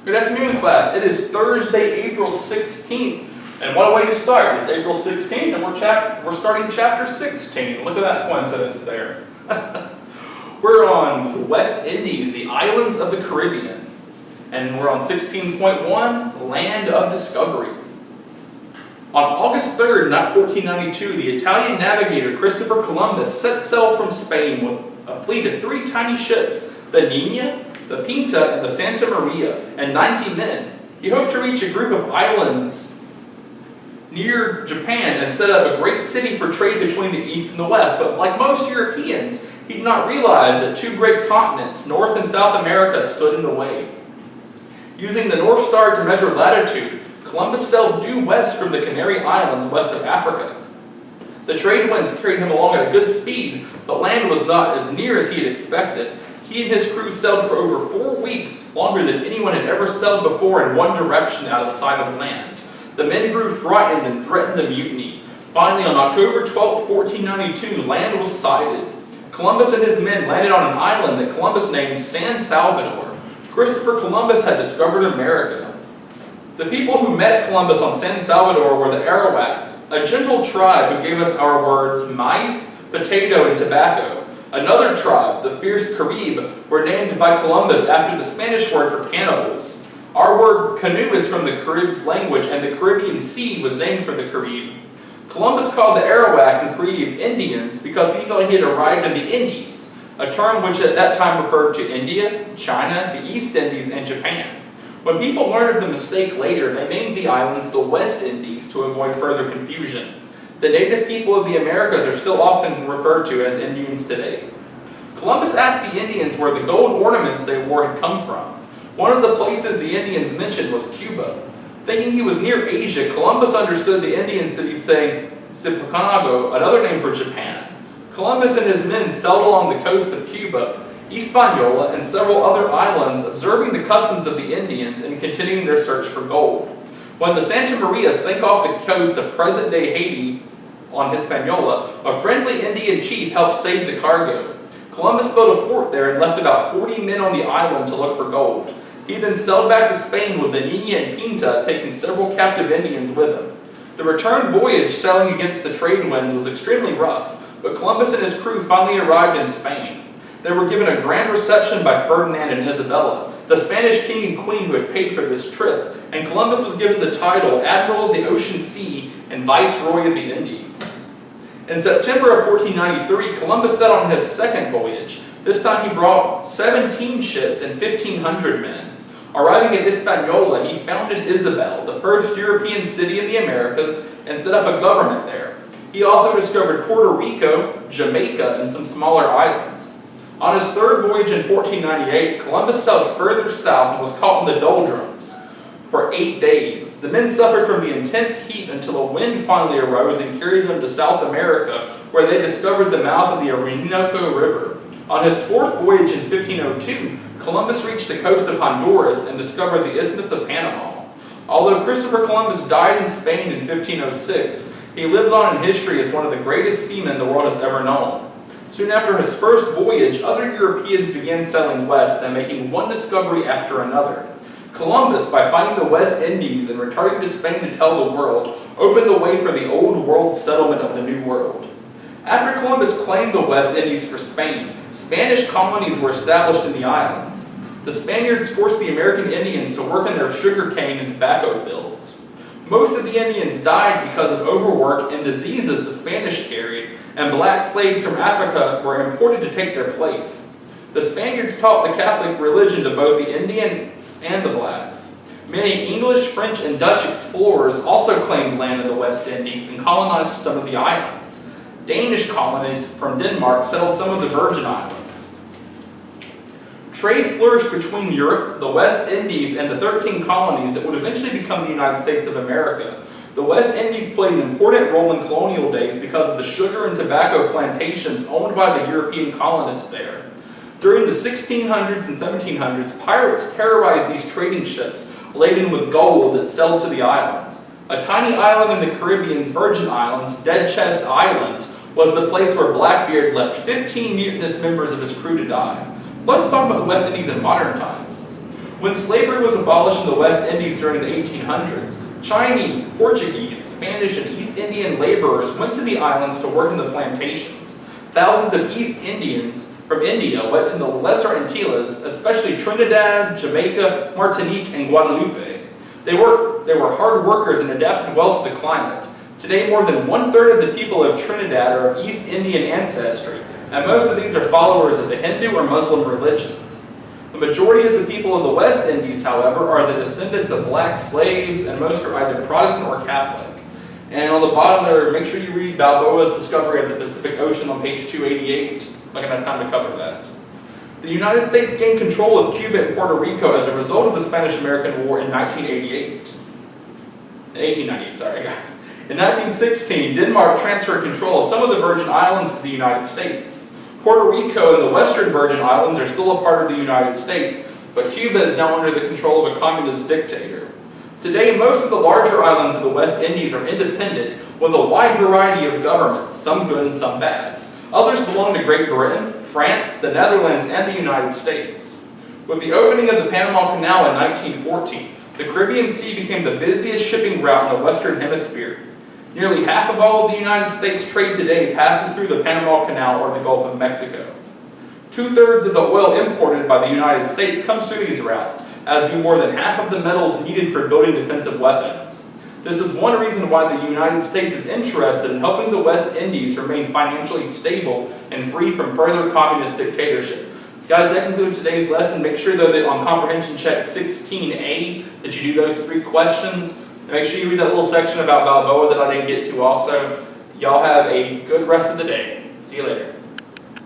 Good afternoon, class. It is Thursday, April 16th. And what a way to start. It's April 16th and we're starting chapter 16. Look at that coincidence there. We're on the West Indies, the islands of the Caribbean. And we're on 16.1, Land of Discovery. On August 3rd, 1492, the Italian navigator Christopher Columbus set sail from Spain with a fleet of 3 tiny ships, the Niña, the Pinta, and the Santa Maria, and 90 men. He hoped to reach a group of islands near Japan and set up a great city for trade between the East and the West. But like most Europeans, he did not realize that 2 great continents, North and South America, stood in the way. Using the North Star to measure latitude, Columbus sailed due west from the Canary Islands west of Africa. The trade winds carried him along at a good speed, but land was not as near as he had expected. He and his crew sailed for over 4 weeks, longer than anyone had ever sailed before in one direction out of sight of land. The men grew frightened and threatened a mutiny. Finally, on October 12, 1492, land was sighted. Columbus and his men landed on an island that Columbus named San Salvador. Christopher Columbus had discovered America. The people who met Columbus on San Salvador were the Arawak, a gentle tribe who gave us our words maize, potato, and tobacco. Another tribe, the fierce Carib, were named by Columbus after the Spanish word for cannibals. Our word canoe is from the Carib language, and the Caribbean Sea was named for the Carib. Columbus called the Arawak and Carib Indians because he thought he had arrived in the Indies, a term which at that time referred to India, China, the East Indies, and Japan. When people learned of the mistake later, they named the islands the West Indies to avoid further confusion. The native people of the Americas are still often referred to as Indians today. Columbus asked the Indians where the gold ornaments they wore had come from. One of the places the Indians mentioned was Cuba. Thinking he was near Asia, Columbus understood the Indians to be saying Zipango, another name for Japan. Columbus and his men sailed along the coast of Cuba, Hispaniola, and several other islands, observing the customs of the Indians and continuing their search for gold. When the Santa Maria sank off the coast of present-day Haiti on Hispaniola, a friendly Indian chief helped save the cargo. Columbus built a fort there and left about 40 men on the island to look for gold. He then sailed back to Spain with the Niña and Pinta, taking several captive Indians with him. The return voyage sailing against the trade winds was extremely rough, but Columbus and his crew finally arrived in Spain. They were given a grand reception by Ferdinand and Isabella, the Spanish king and queen who had paid for this trip, and Columbus was given the title Admiral of the Ocean Sea and Viceroy of the Indies. In September of 1493, Columbus set on his second voyage. This time he brought 17 ships and 1,500 men. Arriving at Hispaniola, he founded Isabel, the first European city in the Americas, and set up a government there. He also discovered Puerto Rico, Jamaica, and some smaller islands. On his third voyage in 1498, Columbus sailed further south and was caught in the doldrums for 8 days. The men suffered from the intense heat until a wind finally arose and carried them to South America, where they discovered the mouth of the Orinoco River. On his fourth voyage in 1502, Columbus reached the coast of Honduras and discovered the Isthmus of Panama. Although Christopher Columbus died in Spain in 1506, he lives on in history as one of the greatest seamen the world has ever known. Soon after his first voyage, other Europeans began sailing west and making one discovery after another. Columbus, by finding the West Indies and returning to Spain to tell the world, opened the way for the Old World settlement of the New World. After Columbus claimed the West Indies for Spain, Spanish colonies were established in the islands. The Spaniards forced the American Indians to work in their sugarcane and tobacco fields. Most of the Indians died because of overwork and diseases the Spanish carried, and black slaves from Africa were imported to take their place. The Spaniards taught the Catholic religion to both the Indians and the blacks. Many English, French, and Dutch explorers also claimed land in the West Indies and colonized some of the islands. Danish colonists from Denmark settled some of the Virgin Islands. Trade flourished between Europe, the West Indies, and the 13 colonies that would eventually become the United States of America. The West Indies played an important role in colonial days because of the sugar and tobacco plantations owned by the European colonists there. During the 1600s and 1700s, pirates terrorized these trading ships laden with gold that sailed to the islands. A tiny island in the Caribbean's Virgin Islands, Dead Chest Island, was the place where Blackbeard left 15 mutinous members of his crew to die. Let's talk about the West Indies in modern times. When slavery was abolished in the West Indies during the 1800s, Chinese, Portuguese, Spanish, and East Indian laborers went to the islands to work in the plantations. Thousands of East Indians from India went to the Lesser Antilles, especially Trinidad, Jamaica, Martinique, and Guadeloupe. They were hard workers and adapted well to the climate. Today, more than 1/3 of the people of Trinidad are of East Indian ancestry, and most of these are followers of the Hindu or Muslim religions. The majority of the people of the West Indies, however, are the descendants of black slaves, and most are either Protestant or Catholic. And on the bottom there, make sure you read Balboa's discovery of the Pacific Ocean on page 288. I'm not going to have time to cover that. The United States gained control of Cuba and Puerto Rico as a result of the Spanish-American War in 1898, sorry guys. In 1916, Denmark transferred control of some of the Virgin Islands to the United States. Puerto Rico and the Western Virgin Islands are still a part of the United States, but Cuba is now under the control of a communist dictator. Today, most of the larger islands of the West Indies are independent, with a wide variety of governments, some good and some bad. Others belong to Great Britain, France, the Netherlands, and the United States. With the opening of the Panama Canal in 1914, the Caribbean Sea became the busiest shipping route in the Western Hemisphere. Nearly half of all of the United States trade today passes through the Panama Canal or the Gulf of Mexico. 2/3 of the oil imported by the United States comes through these routes, as do more than half of the metals needed for building defensive weapons. This is one reason why the United States is interested in helping the West Indies remain financially stable and free from further communist dictatorship. Guys, that concludes today's lesson. Make sure though that on Comprehension Check 16A that you do those 3 questions. And make sure you read that little section about Balboa that I didn't get to also. Y'all have a good rest of the day. See you later.